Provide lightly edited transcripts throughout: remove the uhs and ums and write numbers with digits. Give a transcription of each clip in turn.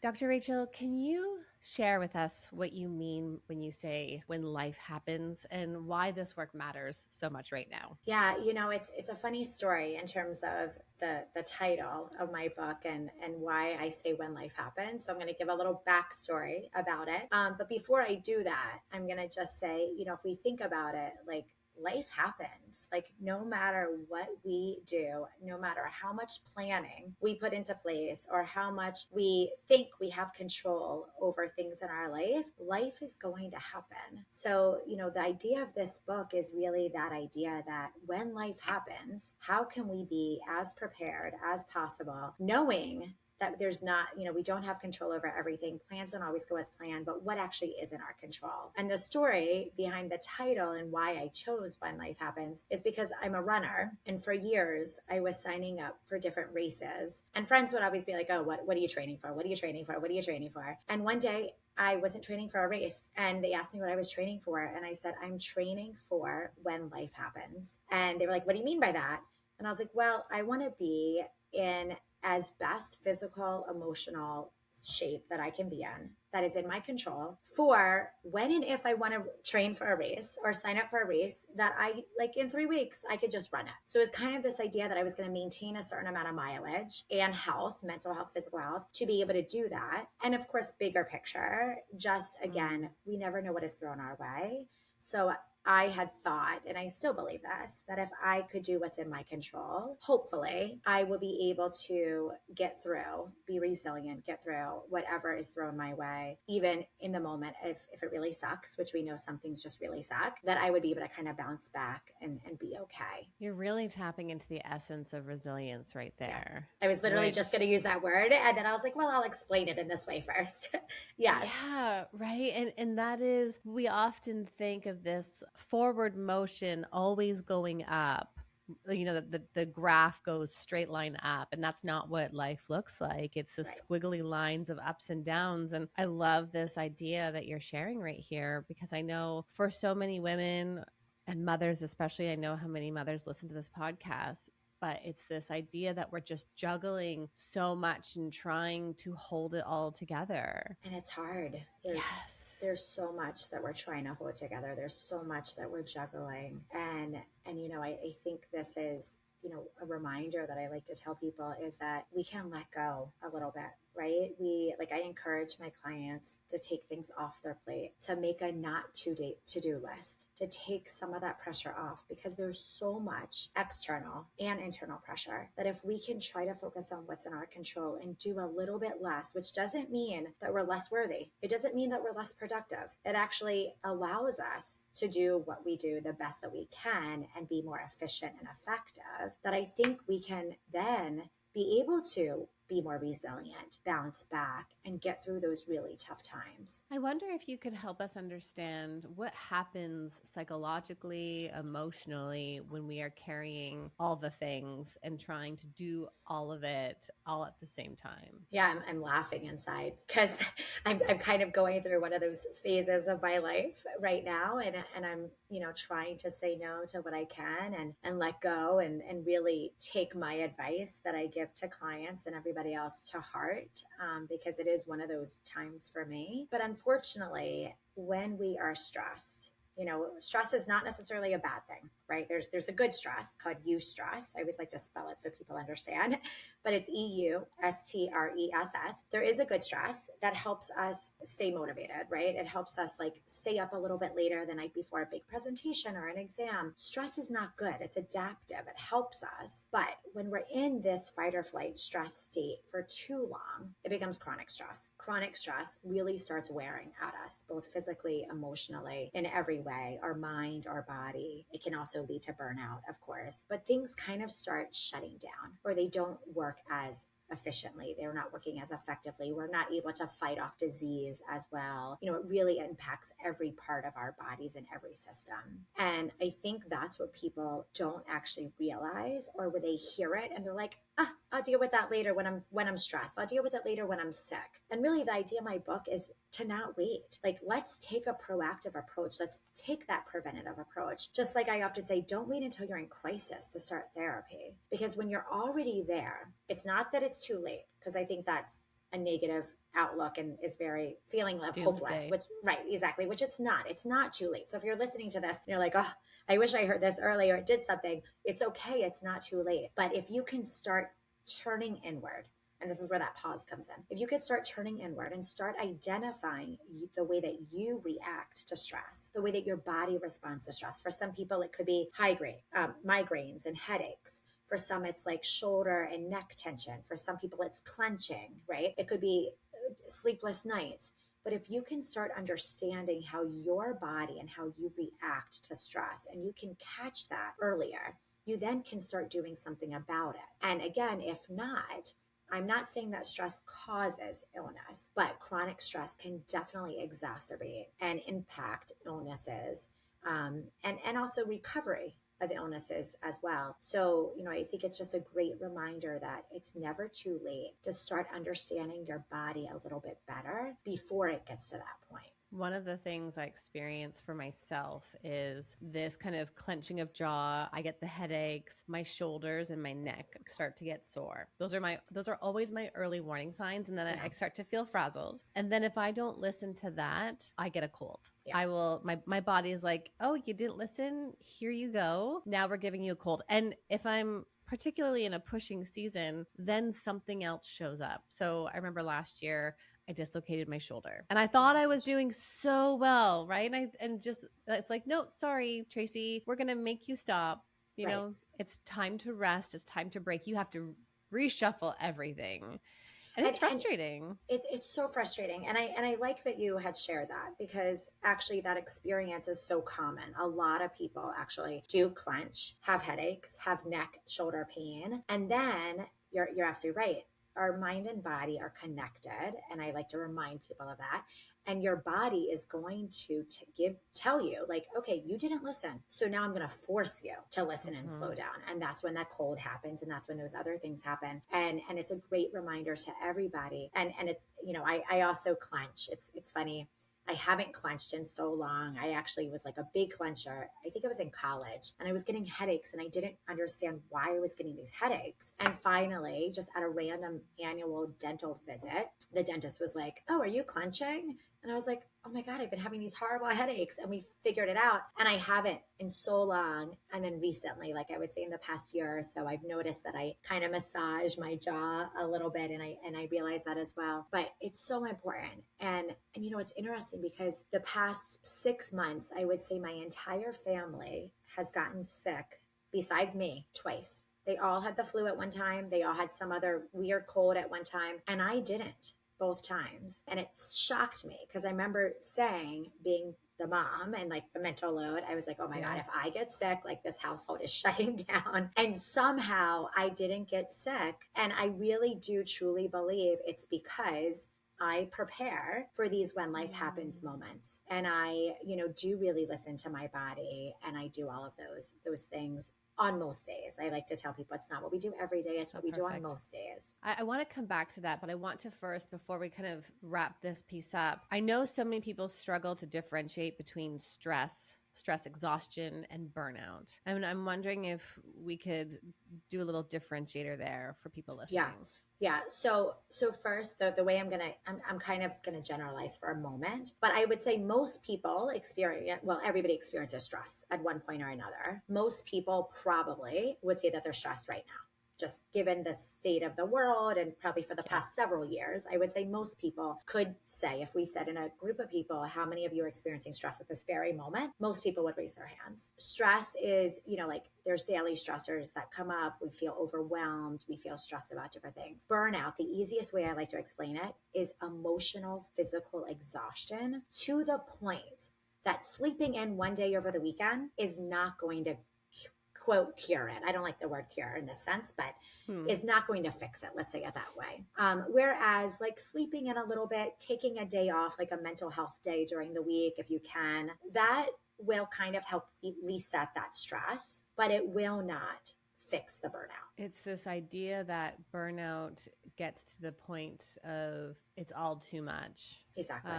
Dr. Rachel, can you share with us what you mean when you say when life happens and why this work matters so much right now? Yeah, it's a funny story in terms of the title of my book and why I say when life happens. So I'm going to give a little backstory about it. But before I do that, I'm going to just say, if we think about it, like life happens. Like no matter what we do, no matter how much planning we put into place or how much we think we have control over things in our life is going to happen. So, the idea of this book is really that idea that when life happens, how can we be as prepared as possible, knowing that there's not, we don't have control over everything. Plans don't always go as planned, but what actually is in our control? And the story behind the title and why I chose When Life Happens is because I'm a runner. And for years, I was signing up for different races. And friends would always be like, oh, what are you training for? What are you training for? What are you training for? And one day, I wasn't training for a race and they asked me what I was training for. And I said, I'm training for when life happens. And they were like, what do you mean by that? And I was like, well, I want to be in as best physical, emotional shape that I can be in, that is in my control for when and if I want to train for a race or sign up for a race that I like in 3 weeks, I could just run it. So it's kind of this idea that I was going to maintain a certain amount of mileage and health, mental health, physical health to be able to do that. And of course, bigger picture, just again, we never know what is thrown our way. So I had thought, and I still believe this, that if I could do what's in my control, hopefully I will be able to get through, be resilient, get through whatever is thrown my way, even in the moment, if it really sucks, which we know some things just really suck, that I would be able to kind of bounce back and be okay. You're really tapping into the essence of resilience right Yeah. there, I was literally just going to which, use that word. And then I was like, well, I'll explain it in this way first. Yes. yeah, right. And that is, we often think of this forward motion always going up. The graph goes straight line up, and that's not what life looks like. It's the Right. squiggly lines of ups and downs. And I love this idea that you're sharing right here because I know for so many women and mothers, especially, I know how many mothers listen to this podcast, but it's this idea that we're just juggling so much and trying to hold it all together. And it's hard. Yes. There's so much that we're trying to hold together. There's so much that we're juggling. And I think this is, a reminder that I like to tell people is that we can let go a little bit, right? I encourage my clients to take things off their plate, to make a not too date to-do list, to take some of that pressure off because there's so much external and internal pressure that if we can try to focus on what's in our control and do a little bit less, which doesn't mean that we're less worthy. It doesn't mean that we're less productive. It actually allows us to do what we do the best that we can and be more efficient and effective, that I think we can then be able to be more resilient, bounce back, and get through those really tough times. I wonder if you could help us understand what happens psychologically, emotionally, when we are carrying all the things and trying to do all of it all at the same time. Yeah, I'm laughing inside because I'm kind of going through one of those phases of my life right now. And I'm, trying to say no to what I can and let go and really take my advice that I give to clients and everybody else to heart because it is one of those times for me. But unfortunately, when we are stressed, stress is not necessarily a bad thing, right? There's a good stress called eustress. I always like to spell it so people understand, but it's EUSTRESS. There is a good stress that helps us stay motivated, right? It helps us like stay up a little bit later the night before a big presentation or an exam. Stress is not good. It's adaptive. It helps us. But when we're in this fight or flight stress state for too long, it becomes chronic stress. Chronic stress really starts wearing at us, both physically, emotionally, in every way, our mind, our body. It can also lead to burnout, of course, but things kind of start shutting down or they don't work as efficiently. They're not working as effectively. We're not able to fight off disease as well. It really impacts every part of our bodies and every system. And I think that's what people don't actually realize, or when they hear it and they're like, I'll deal with that later when I'm stressed. I'll deal with it later when I'm sick. And really the idea of my book is to not wait. Like, let's take a proactive approach. Let's take that preventative approach. Just like I often say, don't wait until you're in crisis to start therapy. Because when you're already there, it's not that it's too late, because I think that's a negative outlook and is very feeling of hopeless, Doomsday. which, right, exactly, which it's not too late. So if you're listening to this and you're like, oh, I wish I heard this earlier, it did something, it's okay, it's not too late. But if you can start turning inward, and this is where that pause comes in. If you could start turning inward and start identifying the way that you react to stress, the way that your body responds to stress. For some people, it could be high grade migraines and headaches. For some, it's like shoulder and neck tension. For some people, it's clenching, right? It could be sleepless nights. But if you can start understanding how your body and how you react to stress, and you can catch that earlier, you then can start doing something about it. And again, if not, I'm not saying that stress causes illness, but chronic stress can definitely exacerbate and impact illnesses, and also recovery of illnesses as well. So, I think it's just a great reminder that it's never too late to start understanding your body a little bit better before it gets to that point. One of the things I experience for myself is this kind of clenching of jaw. I get the headaches, my shoulders and my neck start to get sore. Those are always my early warning signs. And then Yeah. I start to feel frazzled. And then if I don't listen to that, I get a cold. Yeah. I will, my body is like, oh, you didn't listen. Here you go. Now we're giving you a cold. And if I'm particularly in a pushing season, then something else shows up. So I remember last year, I dislocated my shoulder. And I thought I was doing so well, right? And just it's like, no, sorry, Tracy, we're gonna make you stop. Right. It's time to rest. It's time to break. You have to reshuffle everything. And And, it's and frustrating. it's so frustrating. And I like that you had shared that, because actually that experience is so common. A lot of people actually do clench, have headaches, have neck, shoulder pain. And then you're absolutely right. Our mind and body are connected. And I like to remind people of that. And your body is going to tell you, like, okay, you didn't listen, so now I'm going to force you to listen and slow down. And that's when that cold happens, and that's when those other things happen. And it's a great reminder to everybody. And it's, I also clench. It's funny, I haven't clenched in so long. I actually was like a big clencher. I think I was in college, and I was getting headaches, and I didn't understand why I was getting these headaches. And finally, just at a random annual dental visit, the dentist was like, oh, are you clenching? And I was like, oh my God, I've been having these horrible headaches. And we figured it out. And I haven't in so long. And then recently, like I would say in the past year or so, I've noticed that I kind of massage my jaw a little bit. And I realize that as well. But it's so important. And it's interesting because the past 6 months, I would say my entire family has gotten sick, besides me, twice. They all had the flu at one time. They all had some other weird cold at one time. And I didn't, both times. And it shocked me because I remember saying, being the mom and like the mental load, I was like, oh my God, if I get sick, like this household is shutting down. And somehow I didn't get sick. And I really do truly believe it's because I prepare for these when life happens moments. And I, do really listen to my body, and I do all of those things on most days. I like to tell people it's not what we do every day, it's what we do on most days. I want to come back to that, but I want to first, before we kind of wrap this piece up, I know so many people struggle to differentiate between stress, exhaustion, and burnout. I mean, I'm wondering if we could do a little differentiator there for people listening. Yeah. So first, the way I'm kind of gonna generalize for a moment, but I would say most people everybody experiences stress at one point or another. Most people probably would say that they're stressed right now, just given the state of the world, and probably for the past several years. I would say most people could say, if we said in a group of people, how many of you are experiencing stress at this very moment, most people would raise their hands. Stress is, like there's daily stressors that come up. We feel overwhelmed. We feel stressed about different things. Burnout, the easiest way I like to explain it, is emotional, physical exhaustion to the point that sleeping in one day over the weekend is not going to quote cure it. I don't like the word cure in this sense, but is not going to fix it. Let's say it that way. Whereas like sleeping in a little bit, taking a day off, like a mental health day during the week, if you can, that will kind of help reset that stress, but it will not fix the burnout. It's this idea that burnout gets to the point of it's all too much. Exactly.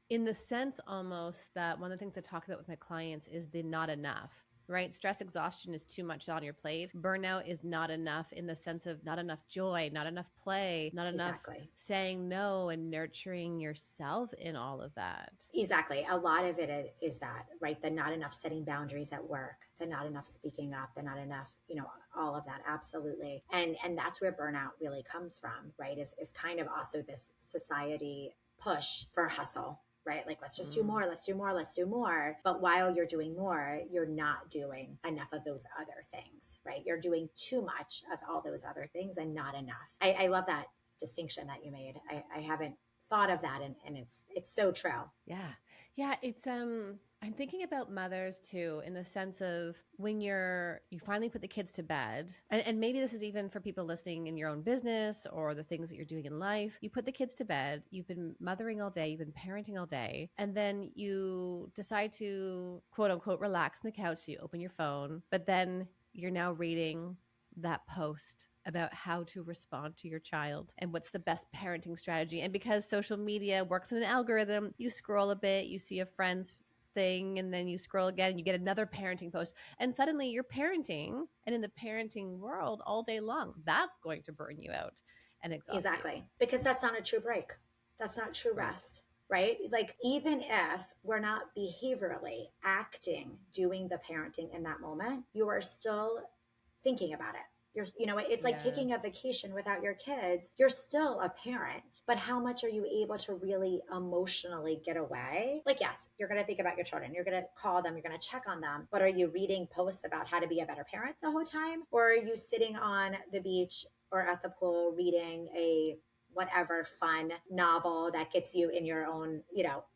In the sense almost that one of the things I talk about with my clients is the not enough. right? Stress exhaustion is too much on your plate. Burnout is not enough in the sense of not enough joy, not enough play, not enough Exactly. saying no and nurturing yourself in all of that. Exactly. A lot of it is that, right? The not enough setting boundaries at work, the not enough speaking up, the not enough, all of that. Absolutely. And that's where burnout really comes from, right? Is kind of also this society push for hustle, right? Like, let's just do Mm. more, let's do more, let's do more. But while you're doing more, you're not doing enough of those other things, right? You're doing too much of all those other things and not enough. I love that distinction that you made. I haven't thought of that, and it's so true. Yeah. Yeah, it's I'm thinking about mothers too in the sense of when you finally put the kids to bed, and maybe this is even for people listening in your own business or the things that you're doing in life. You put the kids to bed, you've been mothering all day, you've been parenting all day, and then you decide to quote unquote relax on the couch, so you open your phone, but then you're now reading that post about how to respond to your child and what's the best parenting strategy. And because social media works in an algorithm, you scroll a bit, you see a friend's thing, and then you scroll again and you get another parenting post. And suddenly you're parenting and in the parenting world all day long. That's going to burn you out and exhaust you. Exactly. Because that's not a true break. That's not true Right. rest, right? Like, even if we're not behaviorally acting, doing the parenting in that moment, you are still thinking about it. It's like taking a Yes. vacation without your kids. You're still a parent, but how much are you able to really emotionally get away? Like, yes, you're going to think about your children. You're going to call them. You're going to check on them. But are you reading posts about how to be a better parent the whole time? Or are you sitting on the beach or at the pool reading a whatever fun novel that gets you in your own,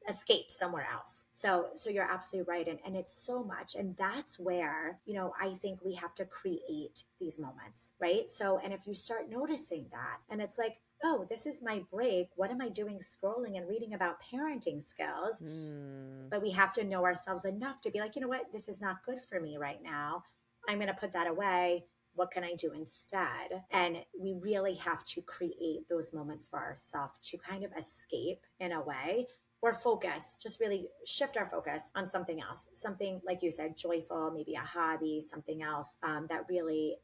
escape somewhere else? So you're absolutely right. And it's so much. And that's where, I think we have to create these moments, right? So, and if you start noticing that, and it's like, oh, this is my break. What am I doing scrolling and reading about parenting skills? Mm. But we have to know ourselves enough to be like, you know what, this is not good for me right now. I'm going to put that away. What can I do instead? And we really have to create those moments for ourselves to kind of escape in a way, or focus, just really shift our focus on something else, something like you said, joyful, maybe a hobby, something else that really,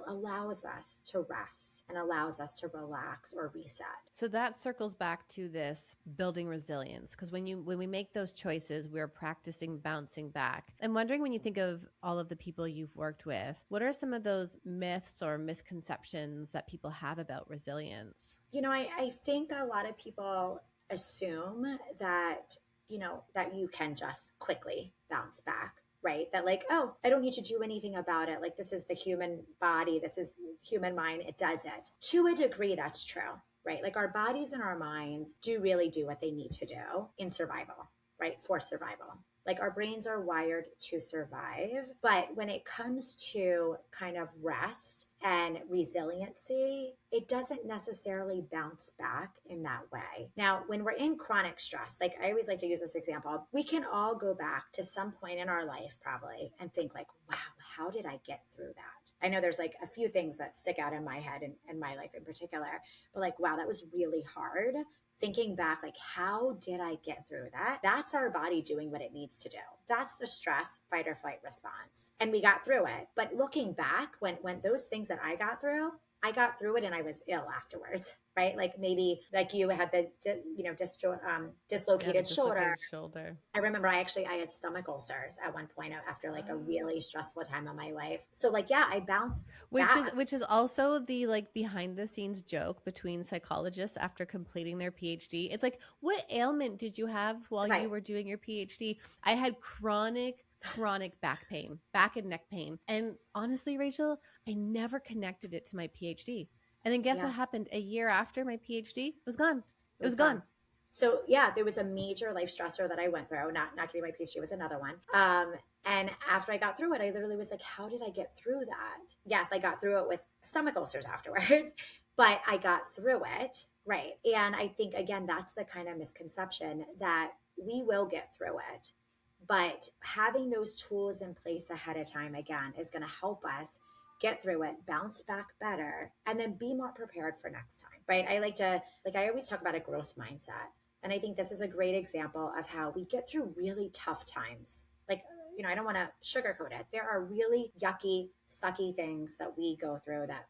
allows us to rest and allows us to relax or reset. So that circles back to this building resilience, because when we make those choices, we're practicing bouncing back. I'm wondering, when you think of all of the people you've worked with, what are some of those myths or misconceptions that people have about resilience? I think a lot of people assume that, that you can just quickly bounce back, right? That, like, oh, I don't need to do anything about it. Like, this is the human body, this is human mind, it does it. To a degree, that's true, right? Like, our bodies and our minds do really do what they need to do in survival, right? For survival. Like, our brains are wired to survive. But when it comes to kind of rest and resiliency, it doesn't necessarily bounce back in that way. Now, when we're in chronic stress, like, I always like to use this example, we can all go back to some point in our life probably and think like, wow, how did I get through that? I know there's like a few things that stick out in my head and my life in particular, but like, wow, that was really hard. Thinking back, like, how did I get through that? That's our body doing what it needs to do. That's the stress, fight or flight response. And we got through it. But looking back, when those things that I got through it and I was ill afterwards, right? Like, maybe like you had the, Yeah, the dislocated shoulder. dislocated shoulder. I remember I had stomach ulcers at one point after like a really stressful time of my life. So like, yeah, I bounced back. Which is also the like behind the scenes joke between psychologists after completing their PhD. It's like, what ailment did you have while Right. you were doing your PhD? I had chronic back pain, back and neck pain. And honestly, Rachel, I never connected it to my PhD. And then guess Yeah. what happened? A year after my PhD, it was gone. It It was was gone. gone. So yeah, there was a major life stressor that I went through. Not getting my PhD was another one. And after I got through it, I literally was like, how did I get through that? Yes, I got through it with stomach ulcers afterwards, but I got through it. Right. And I think, again, that's the kind of misconception that we will get through it. But having those tools in place ahead of time, again, is going to help us get through it, bounce back better, and then be more prepared for next time, right? I always talk about a growth mindset. And I think this is a great example of how we get through really tough times. Like, I don't want to sugarcoat it. There are really yucky, sucky things that we go through that,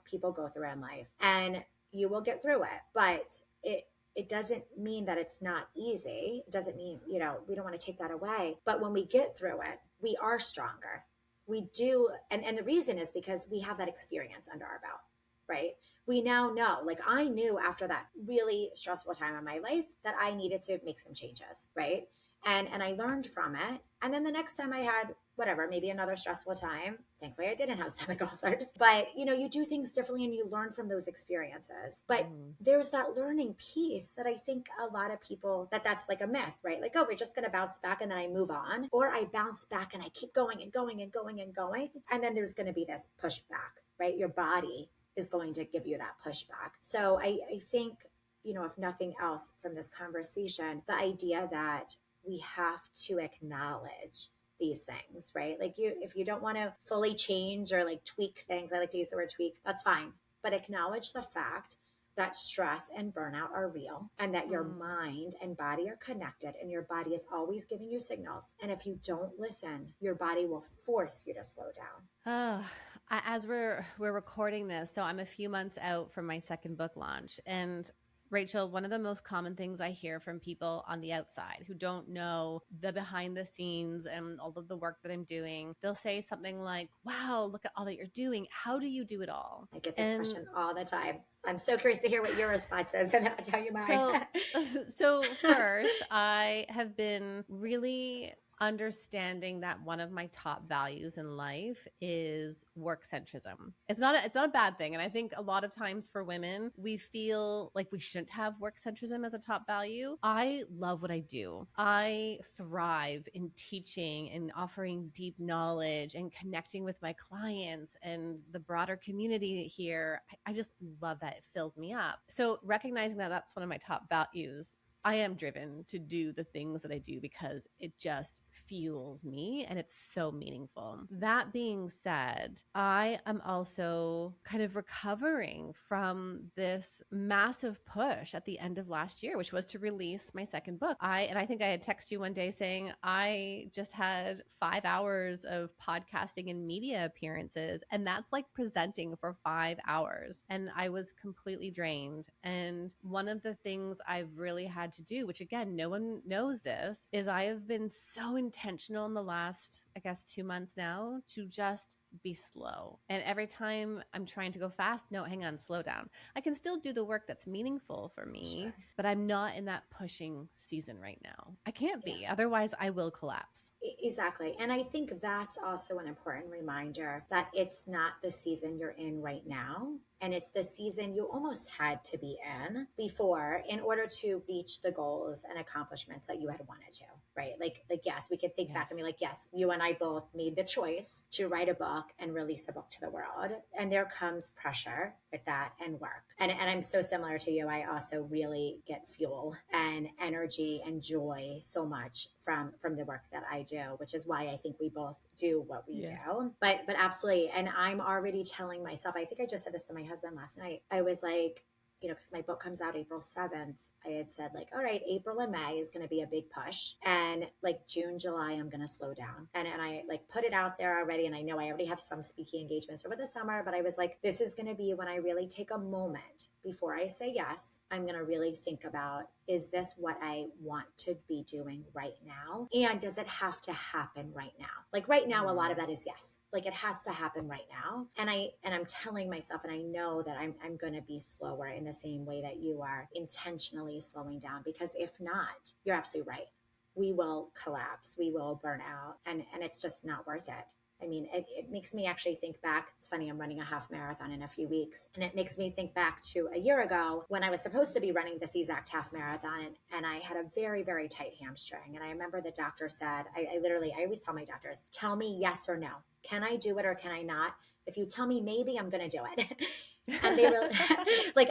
people go through in life, and you will get through it. But it doesn't mean that it's not easy. It doesn't mean, we don't want to take that away. But when we get through it, we are stronger. We do. And the reason is because we have that experience under our belt, right? We now know, like I knew after that really stressful time in my life that I needed to make some changes, right? And I learned from it. And then the next time I had whatever, maybe another stressful time, thankfully I didn't have stomach ulcers, but you do things differently and you learn from those experiences. But there's that learning piece that I think a lot of people, that's like a myth, right? Like, oh, we're just going to bounce back and then I move on, or I bounce back and I keep going and going and going and going. And then there's going to be this pushback, right? Your body is going to give you that pushback. So I think, if nothing else from this conversation, the idea that we have to acknowledge these things, right? Like if you don't want to fully change or like tweak things, I like to use the word tweak, that's fine. But acknowledge the fact that stress and burnout are real, and that your mind and body are connected, and your body is always giving you signals. And if you don't listen, your body will force you to slow down. As we're recording this, so I'm a few months out from my second book launch, and Rachel, one of the most common things I hear from people on the outside who don't know the behind the scenes and all of the work that I'm doing, they'll say something like, wow, look at all that you're doing. How do you do it all? I get this question all the time. I'm so curious to hear what your response is, and I'll tell you mine. So first, I have been really understanding that one of my top values in life is work centrism. It's not a bad thing. And I think a lot of times for women, we feel like we shouldn't have work centrism as a top value. I love what I do. I thrive in teaching and offering deep knowledge and connecting with my clients and the broader community here. I just love that. It fills me up. So recognizing that that's one of my top values, I am driven to do the things that I do because it just fuels me and it's so meaningful. That being said, I am also kind of recovering from this massive push at the end of last year, which was to release my second book. I think I had texted you one day saying I just had 5 hours of podcasting and media appearances, and that's like presenting for 5 hours. And I was completely drained. And one of the things I've really had to do, which again, no one knows this, is I have been so intentional in the last, I guess, 2 months now to just be slow. And every time I'm trying to go fast, no, hang on, slow down. I can still do the work that's meaningful for me, sure, but I'm not in that pushing season right now. I can't be, otherwise I will collapse. Exactly. And I think that's also an important reminder that it's not the season you're in right now. And it's the season you almost had to be in before in order to reach the goals and accomplishments that you had wanted to, right? Like yes, we could think back and be like, yes, you and I both made the choice to write a book and release a book to the world. And there comes pressure with that and work. And I'm so similar to you. I also really get fuel and energy and joy so much from the work that I do, which is why I think we both do what we do. But absolutely. And I'm already telling myself, I think I just said this to my husband last night. I was like, because my book comes out April 7th, I had said like, all right, April and May is going to be a big push. And like June, July, I'm going to slow down. And I like put it out there already. And I know I already have some speaking engagements over the summer, but I was like, this is going to be when I really take a moment before I say yes. I'm going to really think about, is this what I want to be doing right now? And does it have to happen right now? Like right now, a lot of that is yes. Like it has to happen right now. And I'm telling myself, and I know that I'm going to be slower in the same way that you are, intentionally slowing down, because if not, you're absolutely right. We will collapse. We will burn out, and it's just not worth it. I mean, it makes me actually think back. It's funny, I'm running a half marathon in a few weeks. And it makes me think back to a year ago when I was supposed to be running this exact half marathon. And I had a very, very tight hamstring. And I remember the doctor said, I always tell my doctors, tell me yes or no. Can I do it or can I not? If you tell me maybe, I'm going to do it. And they were like,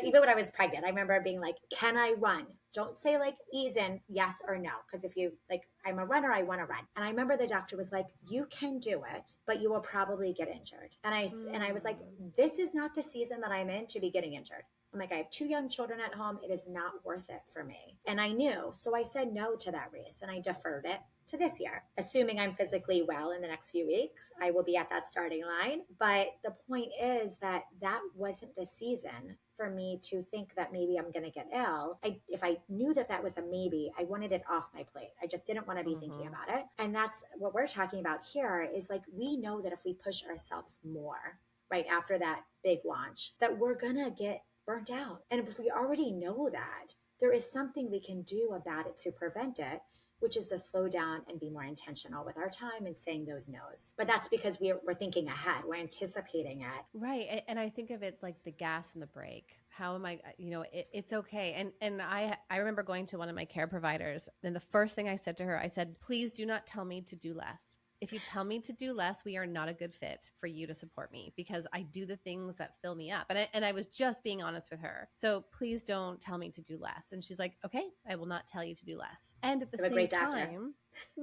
even when I was pregnant, I remember being like, can I run? Don't say like ease in yes or no. Because if you like, I'm a runner, I want to run. And I remember the doctor was like, you can do it, but you will probably get injured. And I was like, this is not the season that I'm in to be getting injured. I'm like, I have 2 young children at home. It is not worth it for me. And I knew. So I said no to that race and I deferred it. to this year. Assuming I'm physically well in the next few weeks, I will be at that starting line. But the point is that that wasn't the season for me to think that maybe I'm going to get ill. If I knew that that was a maybe, I wanted it off my plate. I just didn't want to be thinking about it. And that's what we're talking about here is like, we know that if we push ourselves more right after that big launch, that we're going to get burnt out. And if we already know that, there is something we can do about it to prevent it, which is to slow down and be more intentional with our time and saying those no's. But that's because we're thinking ahead, we're anticipating it. Right. And I think of it like the gas and the brake. How am I, it's okay. And I remember going to one of my care providers, and the first thing I said to her, I said, please do not tell me to do less. If you tell me to do less, we are not a good fit for you to support me, because I do the things that fill me up. And I was just being honest with her. So please don't tell me to do less. And she's like, okay, I will not tell you to do less. And at the same time,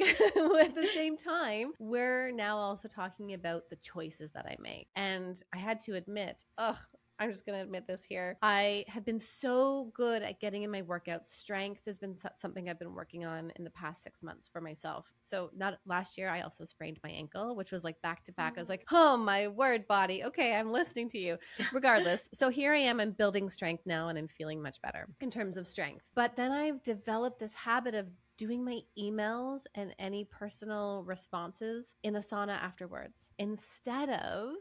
at the same time, we're now also talking about the choices that I make. And I had to admit, I'm just going to admit this here. I have been so good at getting in my workouts. Strength has been something I've been working on in the past 6 months for myself. So not last year, I also sprained my ankle, which was like back to back. I was like, oh my word, body. Okay, I'm listening to you. Regardless. So here I am, I'm building strength now, and I'm feeling much better in terms of strength. But then I've developed this habit of doing my emails and any personal responses in the sauna afterwards, instead of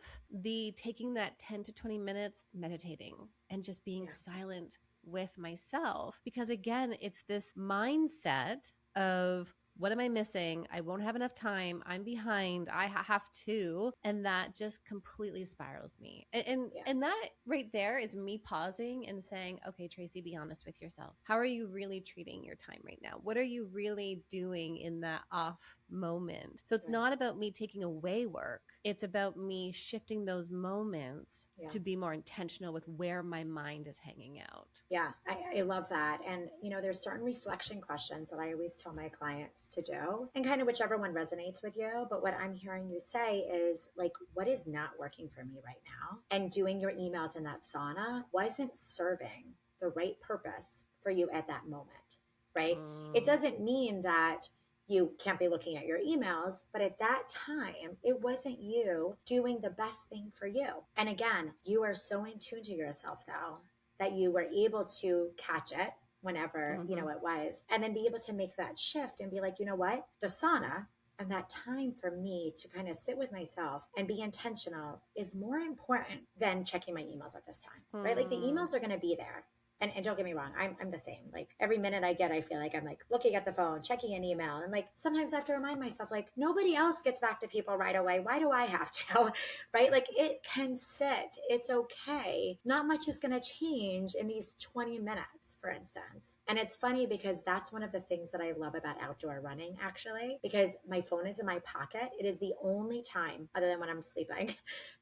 taking that 10 to 20 minutes meditating and just being silent with myself. Because again, it's this mindset of, what am I missing? I won't have enough time. I'm behind. I have to. And that just completely spirals me. And that right there is me pausing and saying, okay, Tracy, be honest with yourself. How are you really treating your time right now? What are you really doing in that off moment? So it's not about me taking away work. It's about me shifting those moments to be more intentional with where my mind is hanging out. Yeah, I love that. And, there's certain reflection questions that I always tell my clients to do, and kind of whichever one resonates with you. But what I'm hearing you say is like, what is not working for me right now? And doing your emails in that sauna wasn't serving the right purpose for you at that moment, right? It doesn't mean that you can't be looking at your emails, but at that time, it wasn't you doing the best thing for you. And again, you are so in tune to yourself, though, that you were able to catch it whenever, it was, and then be able to make that shift and be like, you know what, the sauna and that time for me to kind of sit with myself and be intentional is more important than checking my emails at this time, right? Like the emails are going to be there. And don't get me wrong, I'm the same. Like every minute I get, I feel like I'm like looking at the phone, checking an email. And like sometimes I have to remind myself, like nobody else gets back to people right away. Why do I have to? Right? Like it can sit. It's okay. Not much is going to change in these 20 minutes, for instance. And it's funny because that's one of the things that I love about outdoor running, actually, because my phone is in my pocket. It is the only time, other than when I'm sleeping,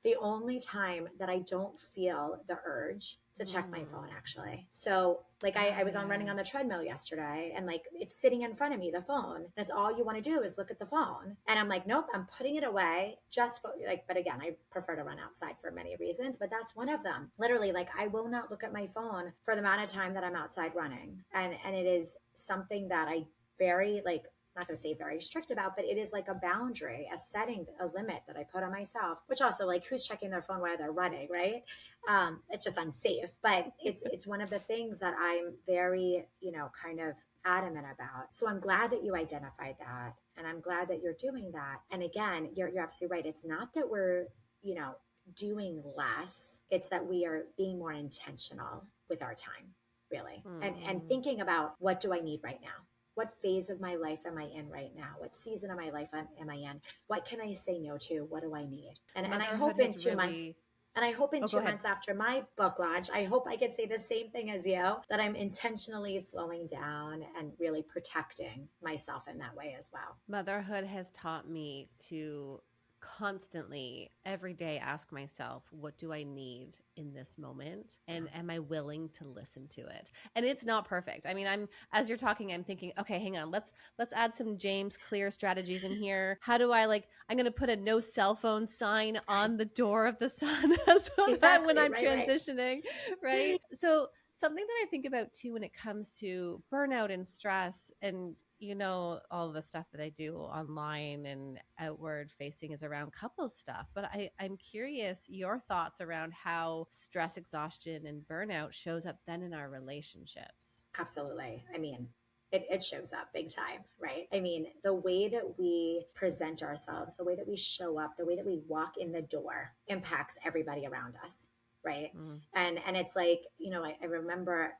the only time that I don't feel the urge to check my phone, actually. So like I was on running on the treadmill yesterday, and like it's sitting in front of me, the phone, and it's all you want to do is look at the phone. And I'm like, nope, I'm putting it away just for like, but again, I prefer to run outside for many reasons, but that's one of them. Literally, like I will not look at my phone for the amount of time that I'm outside running. And it is something that I very like, not going to say very strict about, but it is like a boundary, a setting, a limit that I put on myself, which also like who's checking their phone while they're running, right? It's just unsafe, but it's one of the things that I'm very, kind of adamant about. So I'm glad that you identified that, and I'm glad that you're doing that. And again, you're absolutely right. It's not that we're, doing less. It's that we are being more intentional with our time, really, and thinking about, what do I need right now? What phase of my life am I in right now? What season of my life am I in? What can I say no to? What do I need? And I hope in 2 months, and I hope in 2 months after my book launch, I hope I can say the same thing as you, that I'm intentionally slowing down and really protecting myself in that way as well. Motherhood has taught me to constantly every day ask myself, what do I need in this moment? And am I willing to listen to it? And it's not perfect. I mean, as you're talking, I'm thinking, okay, hang on, let's add some James Clear strategies in here. How do I I'm going to put a no cell phone sign on the door of the sauna so that when I'm transitioning, right? So Something that I think about too when it comes to burnout and stress, and all the stuff that I do online and outward facing is around couples stuff. But I'm curious your thoughts around how stress, exhaustion, and burnout shows up then in our relationships. Absolutely. I mean, it shows up big time, right? I mean, the way that we present ourselves, the way that we show up, the way that we walk in the door impacts everybody around us, right? Mm, And it's like, I remember,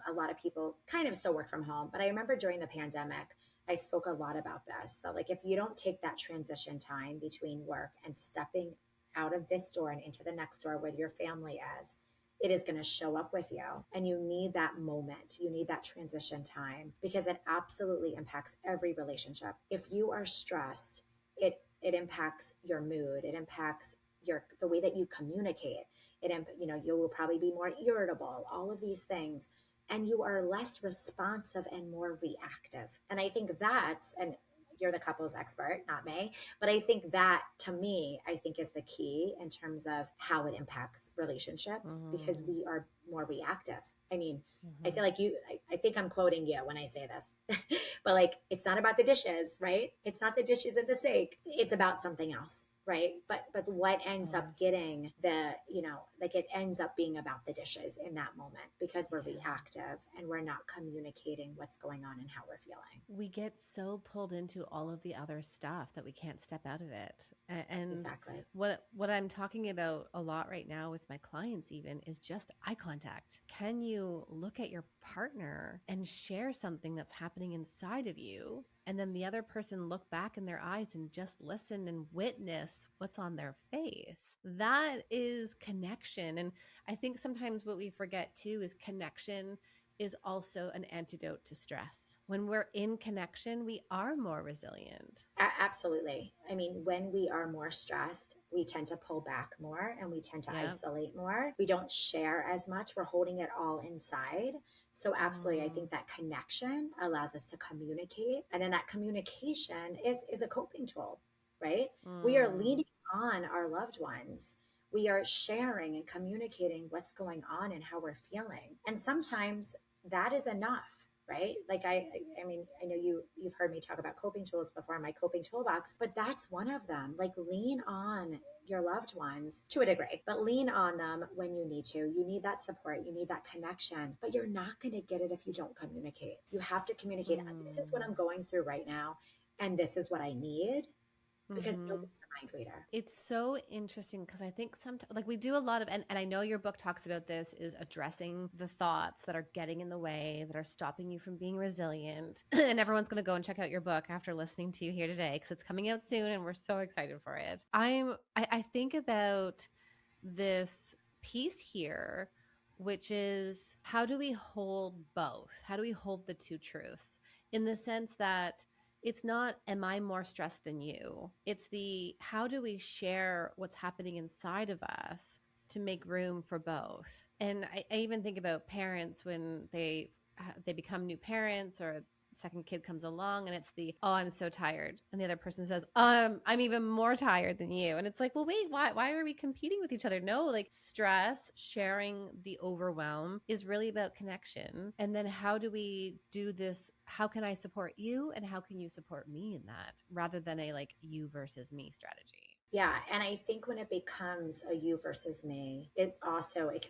a lot of people kind of still work from home, but I remember during the pandemic, I spoke a lot about this. That like if you don't take that transition time between work and stepping out of this door and into the next door where your family is, it is going to show up with you. And you need that moment. You need that transition time because it absolutely impacts every relationship. If you are stressed, it impacts your mood. It impacts the way that you communicate. You will probably be more irritable, all of these things. And you are less responsive and more reactive. And I think and you're the couples expert, not me. But I think that to me, I think is the key in terms of how it impacts relationships because mm, we are more reactive. I mean, I mhm. feel like I think I'm quoting you when I say this, but like, it's not about the dishes, right? It's not the dishes at the sink. It's about something else. Right. But what ends up Yes. getting like it ends up being about the dishes in that moment because we're Yeah. reactive and we're not communicating what's going on and how we're feeling. We get so pulled into all of the other stuff that we can't step out of it. And Exactly. what I'm talking about a lot right now with my clients even is just eye contact. Can you look at your partner and share something that's happening inside of you, and then the other person look back in their eyes and just listen and witness what's on their face? That is connection. And I think sometimes what we forget too is connection is also an antidote to stress. When we're in connection, we are more resilient. Absolutely. I mean, when we are more stressed, we tend to pull back more and we tend to Yeah. isolate more. We don't share as much. We're holding it all inside. So, absolutely, I Mm, think that connection allows us to communicate. And then that communication is a coping tool, right? We are mm, leaning on our loved ones. We are sharing and communicating what's going on and how we're feeling. And sometimes that is enough, right? Like I mean, I know you've heard me talk about coping tools before, my coping toolbox, but that's one of them. Like lean on your loved ones to a degree, but lean on them when you need to. You need that support, you need that connection, but you're not going to get it if you don't communicate. You have to communicate. This is what mm, I'm going through right now, and this is what I need because mm-hmm. nobody's a mind reader. It's so interesting because I think sometimes, like, we do a lot of, and I know your book talks about this, is addressing the thoughts that are getting in the way, that are stopping you from being resilient. And everyone's going to go and check out your book after listening to you here today because it's coming out soon and we're so excited for it. I think about this piece here, which is how do we hold both? How do we hold the two truths in the sense that it's not, am I more stressed than you? It's the, how do we share what's happening inside of us to make room for both? And I even think about parents when they become new parents, or second kid comes along and it's the, oh, I'm so tired, and the other person says, I'm even more tired than you, and it's like, well, wait, why are we competing with each other? No, like, stress, sharing the overwhelm is really about connection. And then how do we do this? How can I support you and how can you support me in that, rather than a like you versus me strategy? Yeah, and I think when it becomes a you versus me, it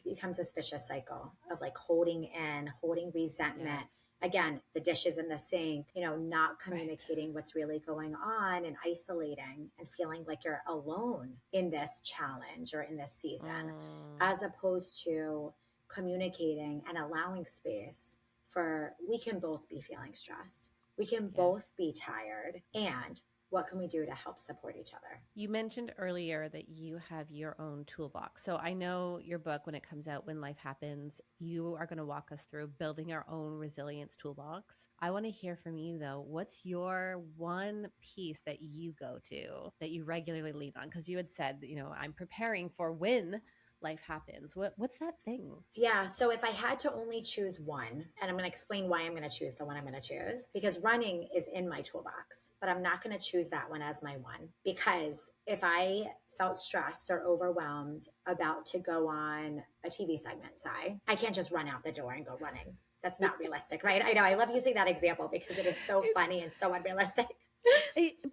becomes this vicious cycle of like holding Yes. resentment. Again, the dishes in the sink, not Right. communicating what's really going on and isolating and feeling like you're alone in this challenge or in this season, Mm, as opposed to communicating and allowing space for we can both be feeling stressed. We can yes. both be tired. And what can we do to help support each other? You mentioned earlier that you have your own toolbox. So I know your book, when it comes out, When Life Happens, you are going to walk us through building our own resilience toolbox. I want to hear from you though. What's your one piece that you go to that you regularly lean on? Because you had said, I'm preparing for when life happens. What's that thing? Yeah. So if I had to only choose one, and I'm going to explain why I'm going to choose the one I'm going to choose, because running is in my toolbox, but I'm not going to choose that one as my one. Because if I felt stressed or overwhelmed about to go on a TV segment, say, I can't just run out the door and go running. That's not realistic, right? I know. I love using that example because it is so It's funny and so unrealistic.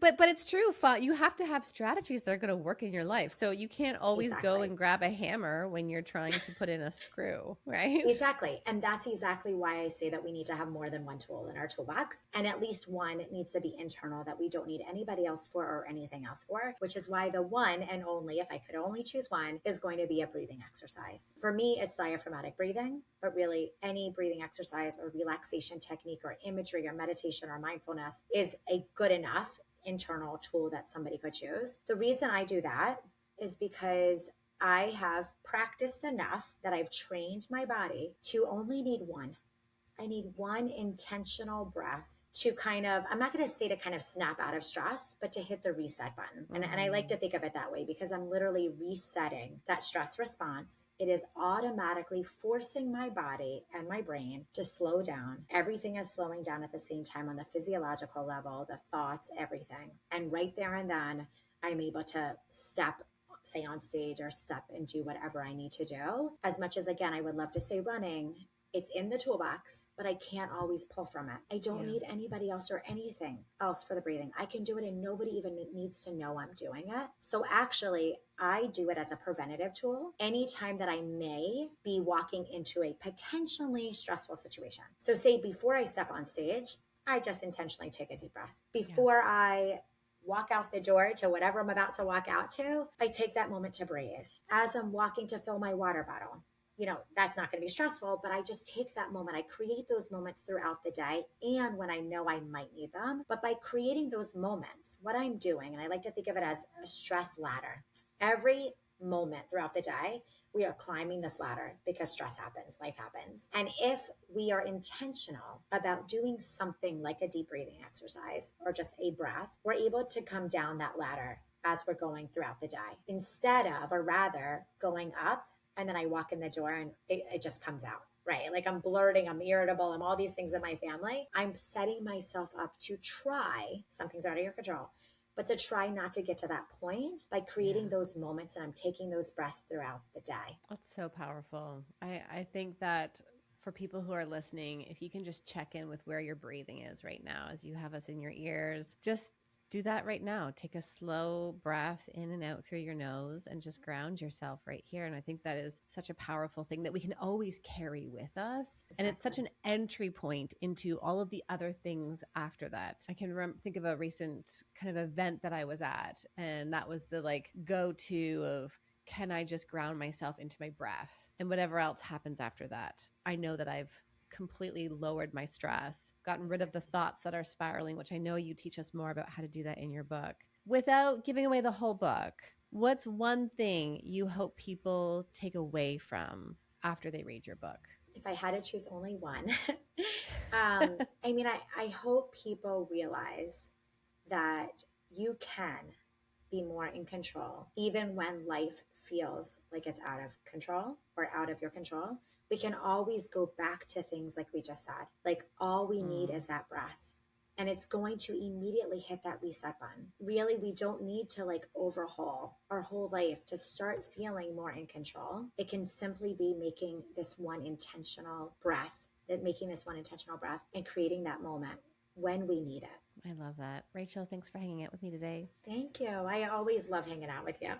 but it's true. You have to have strategies that are going to work in your life. So you can't always go Exactly. and grab a hammer when you're trying to put in a screw, right? Exactly. And that's exactly why I say that we need to have more than one tool in our toolbox. And at least one needs to be internal that we don't need anybody else for or anything else for, which is why the one and only, if I could only choose one, is going to be a breathing exercise. For me, it's diaphragmatic breathing, but really any breathing exercise or relaxation technique or imagery or meditation or mindfulness is a good enough internal tool that somebody could choose. The reason I do that is because I have practiced enough that I've trained my body to only need one. I need one intentional breath to kind of, I'm not going to say to kind of snap out of stress, but to hit the reset button. And I like to think of it that way because I'm literally resetting that stress response. It is automatically forcing my body and my brain to slow down. Everything is slowing down at the same time on the physiological level, the thoughts, everything. And right there and then, I'm able to step, say, on stage or step and do whatever I need to do. As much as, again, I would love to say running, it's in the toolbox, but I can't always pull from it. I don't Yeah. need anybody else or anything else for the breathing. I can do it and nobody even needs to know I'm doing it. So actually, I do it as a preventative tool anytime that I may be walking into a potentially stressful situation. So say before I step on stage, I just intentionally take a deep breath. Before I walk out the door to whatever I'm about to walk out to, I take that moment to breathe. As I'm walking to fill my water bottle, that's not going to be stressful, but I just take that moment. I create those moments throughout the day and when I know I might need them. But by creating those moments, what I'm doing, and I like to think of it as a stress ladder, every moment throughout the day, we are climbing this ladder because stress happens, life happens. And if we are intentional about doing something like a deep breathing exercise or just a breath, we're able to come down that ladder as we're going throughout the day instead of, or rather, going up and then I walk in the door and it just comes out, right? Like I'm blurting, I'm irritable, I'm all these things in my family. I'm setting myself up to try, something's out of your control, but to try not to get to that point by creating those moments and I'm taking those breaths throughout the day. That's so powerful. I think that for people who are listening, if you can just check in with where your breathing is right now as you have us in your ears, just do that right now. Take a slow breath in and out through your nose and just ground yourself right here. And I think that is such a powerful thing that we can always carry with us. And it's such Exactly. an entry point into all of the other things after that. I can think of a recent kind of event that I was at, and that was the like go to of, can I just ground myself into my breath? And whatever else happens after that, I know that I've completely lowered my stress, gotten rid of the Exactly. thoughts that are spiraling, which I know you teach us more about how to do that in your book. Without giving away the whole book, what's one thing you hope people take away from after they read your book? If I had to choose only one, I hope people realize that you can be more in control, even when life feels like it's out of control or out of your control. We can always go back to things like we just said. Like all we need Mm, is that breath. And it's going to immediately hit that reset button. Really, we don't need to like overhaul our whole life to start feeling more in control. It can simply be making this one intentional breath, and creating that moment when we need it. I love that. Rachel, thanks for hanging out with me today. Thank you. I always love hanging out with you.